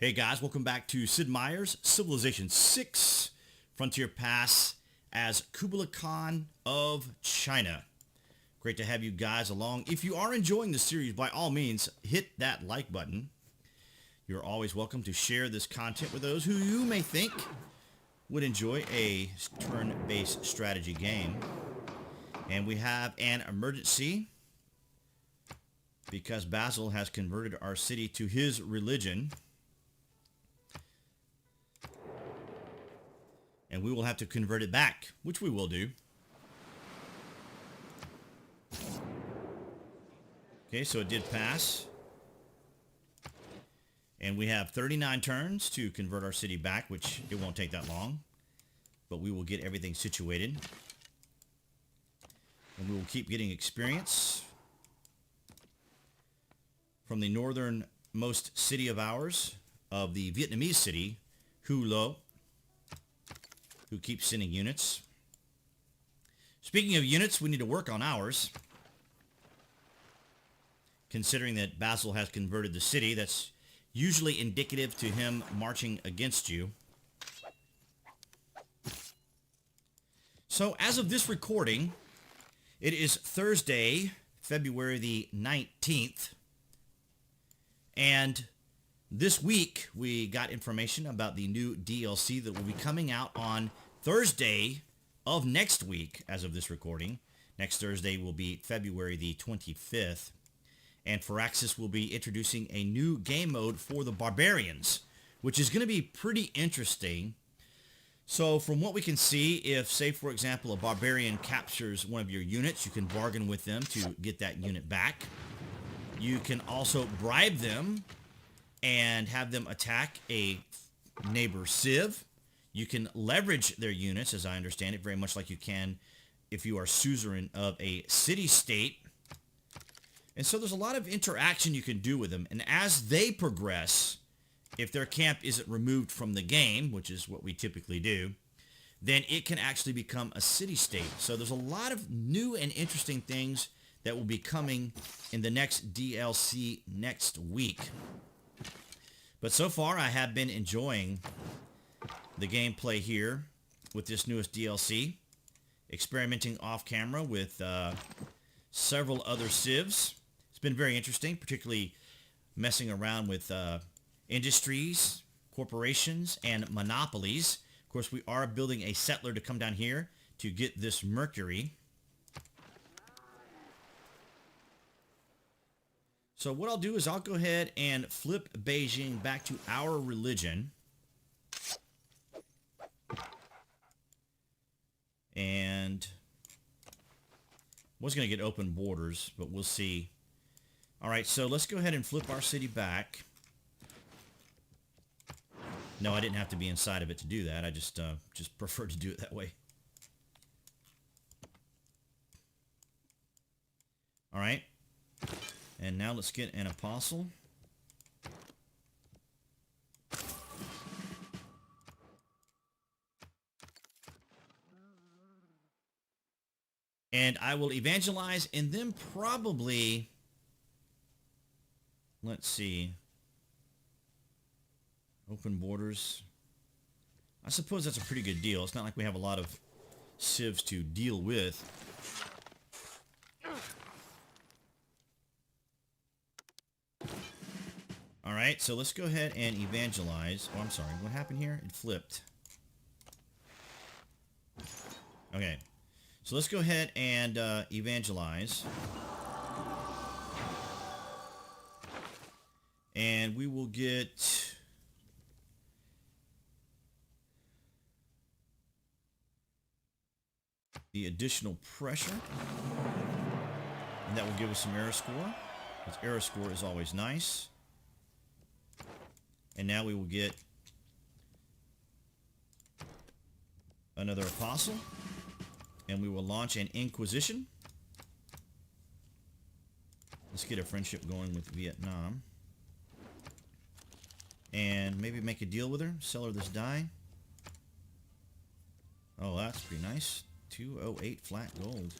Hey guys, welcome back to Sid Meier's Civilization 6 Frontier Pass as Kublai Khan of China. Great to have you guys along. If you are enjoying the series, by all means, hit that like button. You're always welcome to share this content with those who you may think would enjoy a turn-based strategy game. And we have an emergency because Basil has converted our city to his religion. And we will have to convert it back, which we will do. Okay, so it did pass. And we have 39 turns to convert our city back, which it won't take that long. But we will get everything situated. And we will keep getting experience from the northernmost city of ours, of the Vietnamese city, Hue Lo, who keeps sending units. Speaking of units, we need to work on ours. Considering that Basil has converted the city, that's usually indicative to him marching against you. So as of this recording, it is Thursday, February the 19th. And this week, we got information about the new DLC that will be coming out on Thursday of next week, as of this recording. Next Thursday will be February the 25th. And Firaxis will be introducing a new game mode for the Barbarians, which is going to be pretty interesting. So from what we can see, if, say, for example, a Barbarian captures one of your units, you can bargain with them to get that unit back. You can also bribe them and have them attack a neighbor civ. You can leverage their units, as I understand it, very much like you can if you are suzerain of a city-state. And so there's a lot of interaction you can do with them. And as they progress, if their camp isn't removed from the game, which is what we typically do, then it can actually become a city-state. So there's a lot of new and interesting things that will be coming in the next DLC next week. But so far, I have been enjoying the gameplay here with this newest DLC, experimenting off camera with several other civs. It's been very interesting, particularly messing around with industries, corporations, and monopolies. Of course, we are building a settler to come down here to get this mercury. So what I'll do is I'll go ahead and flip Beijing back to our religion. And was going to get open borders, but we'll see. All right, so let's go ahead and flip our city back. No, I didn't have to be inside of it to do that. I just prefer to do it that way. All right. And now let's get an apostle. And I will evangelize and then probably, let's see, open borders. I suppose that's a pretty good deal. It's not like we have a lot of civs to deal with. All right, so let's go ahead and evangelize. Oh, I'm sorry. What happened here? It flipped. Okay. So let's go ahead and evangelize. And we will get the additional pressure. And that will give us some error score. Because error score is always nice. And now we will get another apostle. And we will launch an inquisition. Let's get a friendship going with Vietnam. And maybe make a deal with her. Sell her this die. Oh, that's pretty nice. 208 flat gold.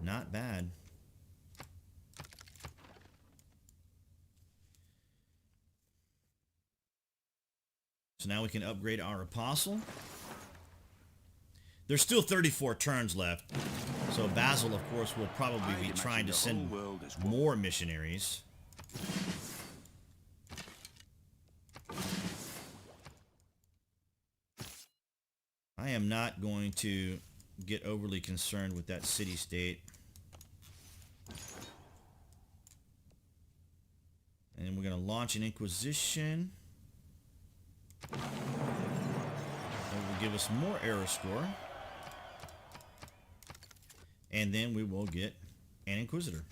Not bad. So now we can upgrade our apostle. There's still 34 turns left. So Basil, of course, will probably be trying to send more missionaries. I am not going to get overly concerned with that city-state. And we're going to launch an Inquisition. That will give us more error score. And then we will get an Inquisitor.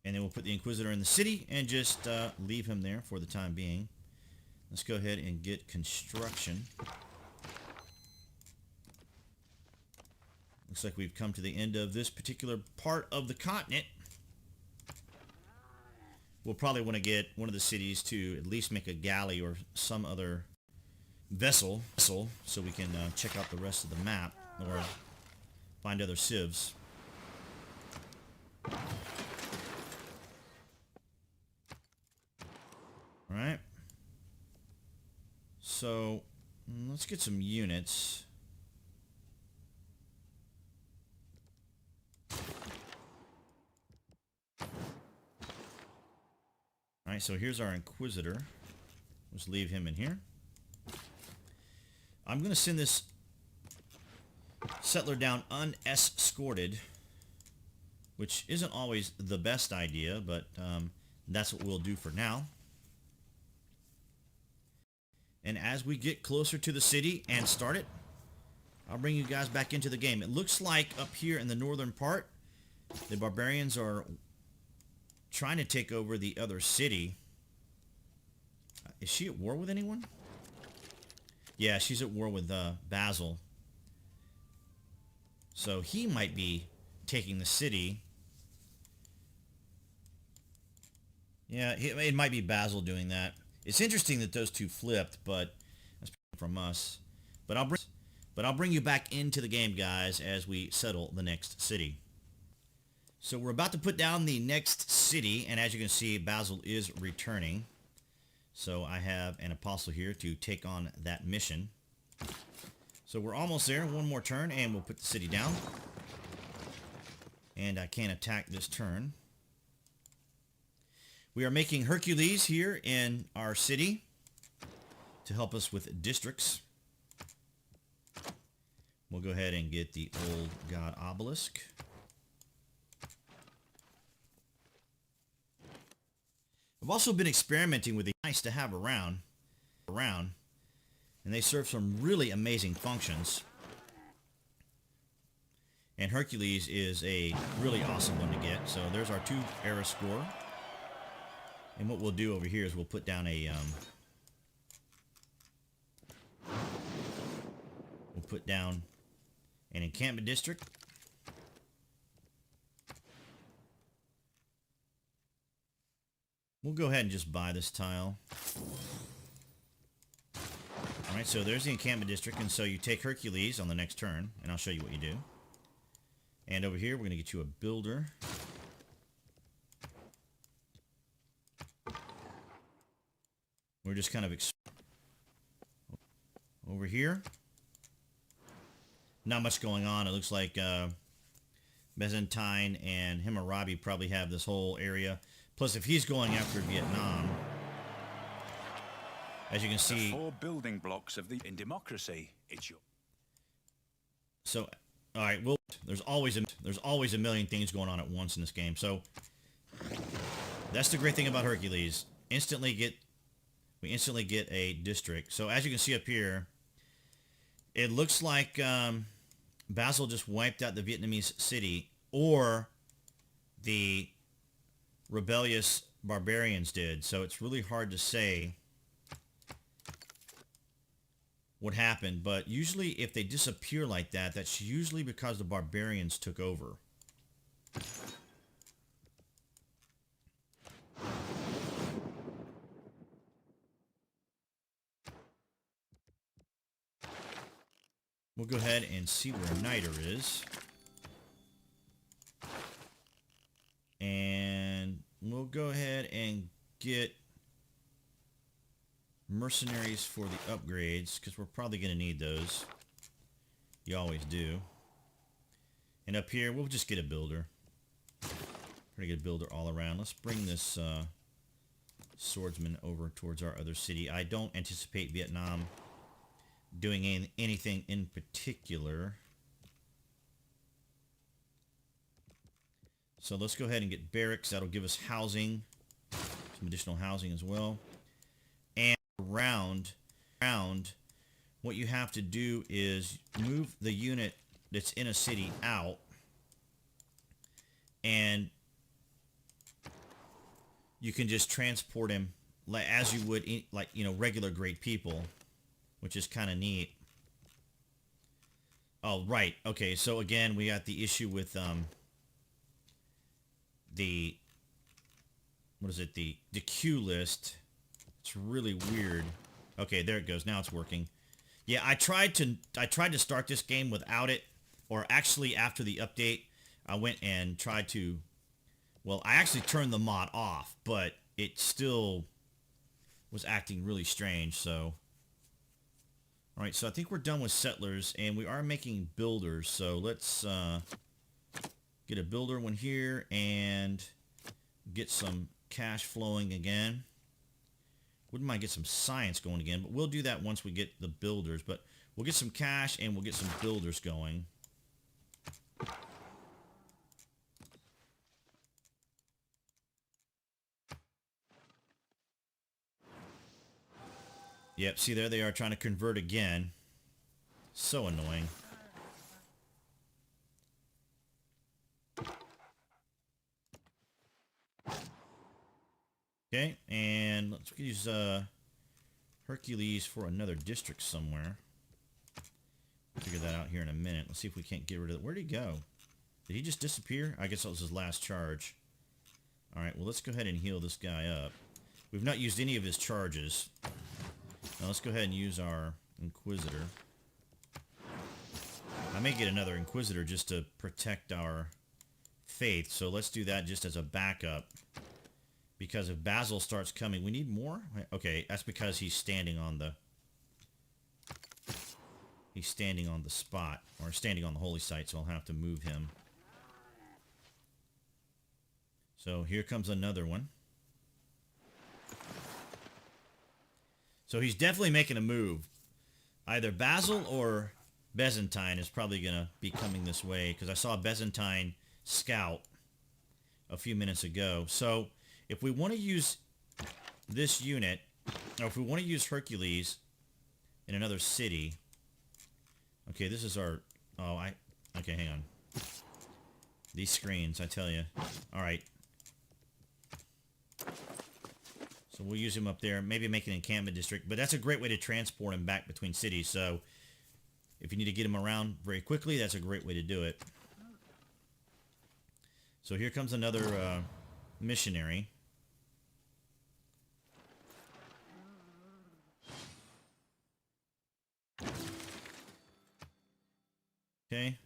And then we'll put the Inquisitor in the city and just leave him there for the time being. Let's go ahead and get construction. Looks like we've come to the end of this particular part of the continent. We'll probably want to get one of the cities to at least make a galley or some other vessel so we can check out the rest of the map or find other civs. Alright. So, let's get some units. Alright, so here's our Inquisitor. Let's leave him in here. I'm going to send this settler down unescorted, which isn't always the best idea, but that's what we'll do for now. And as we get closer to the city and start it, I'll bring you guys back into the game. It looks like up here in the northern part, the barbarians are trying to take over the other city. Is she at war with anyone? Yeah, she's at war with Basil. So he might be taking the city. Yeah, it might be Basil doing that. It's interesting that those two flipped, but that's from us. But I'll bring you back into the game, guys, as we settle the next city. So we're about to put down the next city, and as you can see, Basil is returning. So I have an apostle here to take on that mission. So we're almost there. One more turn, and we'll put the city down. And I can't attack this turn. We are making Hercules here in our city to help us with districts. We'll go ahead and get the old god obelisk. I've also been experimenting with the nice to have around, and they serve some really amazing functions. And Hercules is a really awesome one to get. So there's our 2 era score. And what we'll do over here is we'll put down a an encampment district. We'll go ahead and just buy this tile. Alright, so there's the encampment district, and so you take Hercules on the next turn, and I'll show you what you do. And over here, we're going to get you a builder. We're just kind of over here. Not much going on. It looks like Byzantine and Hammurabi probably have this whole area. Plus, if he's going after Vietnam, as you can see, the 4 building blocks of the in democracy. It's your. So, all right. Well, there's always a million things going on at once in this game. So that's the great thing about Hercules. We instantly get a district. So as you can see up here, it looks like Basil just wiped out the Vietnamese city, or the rebellious barbarians did. So it's really hard to say what happened. But usually if they disappear like that, that's usually because the barbarians took over. We'll go ahead and see where Niter is. And we'll go ahead and get mercenaries for the upgrades, because we're probably going to need those. You always do. And up here, we'll just get a builder. Pretty good builder all around. Let's bring this swordsman over towards our other city. I don't anticipate Vietnam doing anything in particular. So let's go ahead and get barracks. That'll give us housing. Some additional housing as well. And around, what you have to do is move the unit that's in a city out, and you can just transport him as you would, like, you know, regular great people, which is kind of neat. Oh, right. Okay, so again, we got the issue with the, what is it, the queue list. It's really weird. Okay, there it goes. Now it's working. Yeah, I tried to start this game without it, or actually after the update, I went and tried to, well, I actually turned the mod off, but it still was acting really strange, so. All right, so I think we're done with settlers, and we are making builders, so let's get a builder one here and get some cash flowing again. Wouldn't mind get some science going again, but we'll do that once we get the builders. But we'll get some cash and we'll get some builders going. Yep, see there they are trying to convert again. So annoying. Okay, and let's use Hercules for another district somewhere. Figure that out here in a minute. Let's see if we can't get rid of it. Where'd he go? Did he just disappear? I guess that was his last charge. Alright, well, let's go ahead and heal this guy up. We've not used any of his charges. Now let's go ahead and use our Inquisitor. I may get another Inquisitor just to protect our faith, so let's do that just as a backup. Because if Basil starts coming, we need more? Okay, that's because he's standing on the... He's standing on the spot, or standing on the holy site, so I'll have to move him. So here comes another one. So he's definitely making a move. Either Basil or Byzantine is probably going to be coming this way, because I saw a Byzantine scout a few minutes ago. So if we want to use this unit, or if we want to use Hercules in another city... Okay, this is our... Oh, okay, hang on. These screens, I tell you. Alright. So we'll use him up there. Maybe make an encampment district. But that's a great way to transport him back between cities. So if you need to get him around very quickly, that's a great way to do it. So here comes another missionary. Okay.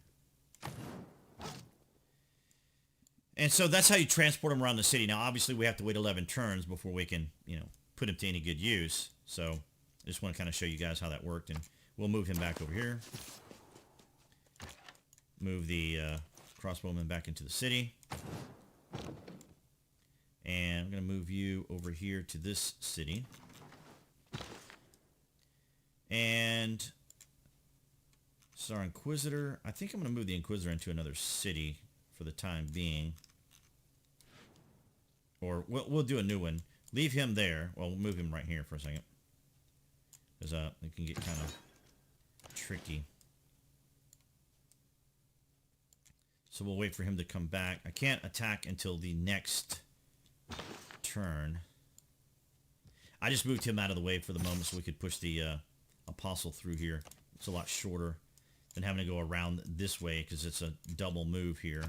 And so that's how you transport them around the city. Now, obviously, we have to wait 11 turns before we can, you know, put him to any good use. So I just want to kind of show you guys how that worked. And we'll move him back over here. Move the crossbowman back into the city. And I'm going to move you over here to this city. And... So our Inquisitor, I think I'm going to move the Inquisitor into another city for the time being. Or we'll do a new one. Leave him there. Well, we'll move him right here for a second. Because it can get kind of tricky. So we'll wait for him to come back. I can't attack until the next turn. I just moved him out of the way for the moment so we could push the Apostle through here. It's a lot shorter than having to go around this way because it's a double move here.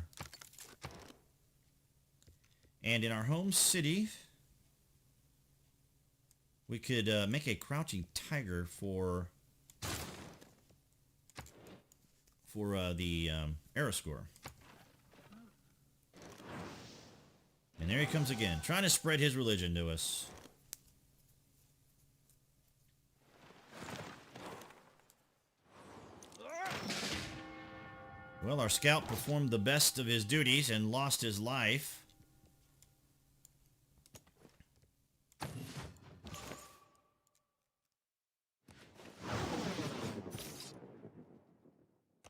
And in our home city, we could make a crouching tiger for the arrow score. And there he comes again, trying to spread his religion to us. Well, our scout performed the best of his duties and lost his life.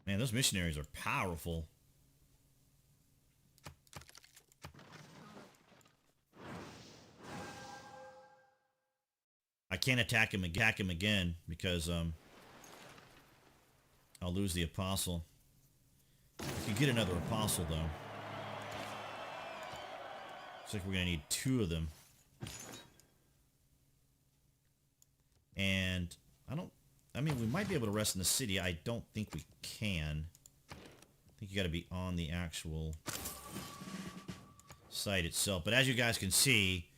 Man, those missionaries are powerful. I can't attack him again because I'll lose the apostle. We could get another apostle though. Looks like we're gonna need 2 of them. And I mean, we might be able to rest in the city. I don't think we can. I think you got to be on the actual site itself. But as you guys can see,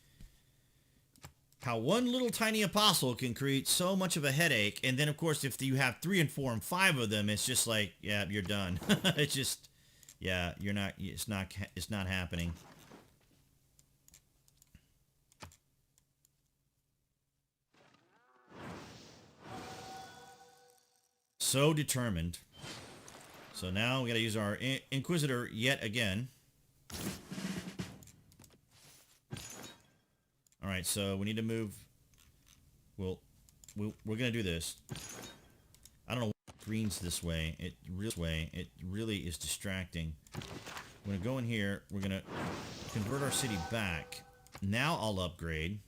how one little tiny apostle can create so much of a headache. And then, of course, if you have 3 and 4 and 5 of them, it's just like, yeah, you're done. It's just, yeah, you're not. It's not happening. So determined. So now we got to use our Inquisitor yet again. All right, so we need to move. Well, we're going to do this. I don't know why green's this way. It really is distracting. We're going to go in here. We're going to convert our city back. Now I'll upgrade.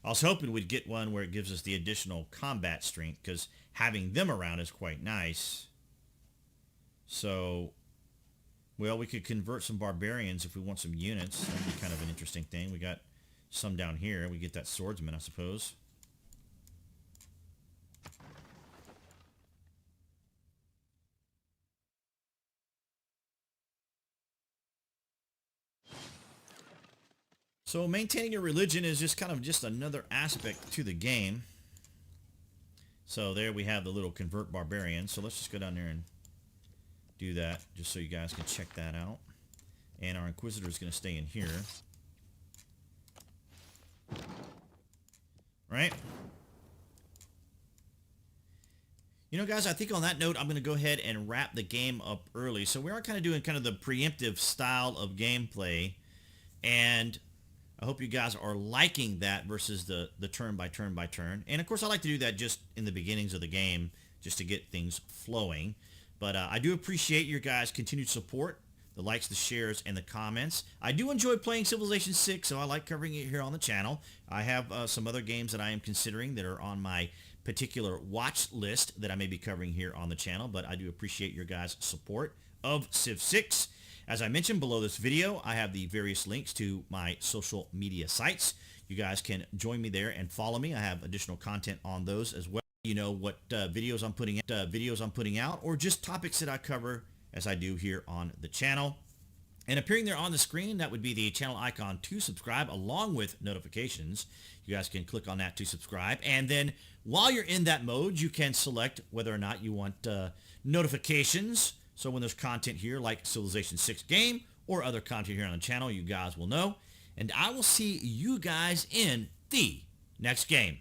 I was hoping we'd get one where it gives us the additional combat strength, because having them around is quite nice. So, well, we could convert some barbarians if we want some units. That'd be kind of an interesting thing. We got some down here. We get that swordsman, I suppose. So maintaining your religion is just kind of just another aspect to the game. So there we have the little convert barbarian. So let's just go down there and do that just so you guys can check that out. And our Inquisitor is going to stay in here. Right? You know, guys, I think on that note, I'm going to go ahead and wrap the game up early. So we are kind of doing kind of the preemptive style of gameplay. And I hope you guys are liking that versus the turn by turn by turn. And of course, I like to do that just in the beginnings of the game just to get things flowing. But I do appreciate your guys' continued support, the likes, the shares, and the comments. I do enjoy playing Civilization 6, so I like covering it here on the channel. I have some other games that I am considering that are on my particular watch list that I may be covering here on the channel, but I do appreciate your guys' support of Civ 6. As I mentioned below this video, I have the various links to my social media sites. You guys can join me there and follow me. I have additional content on those as well. You know what videos I'm putting out, or just topics that I cover as I do here on the channel. And appearing there on the screen, that would be the channel icon to subscribe along with notifications. You guys can click on that to subscribe. And then while you're in that mode, you can select whether or not you want notifications. So when there's content here like Civilization 6 game or other content here on the channel, you guys will know. And I will see you guys in the next game.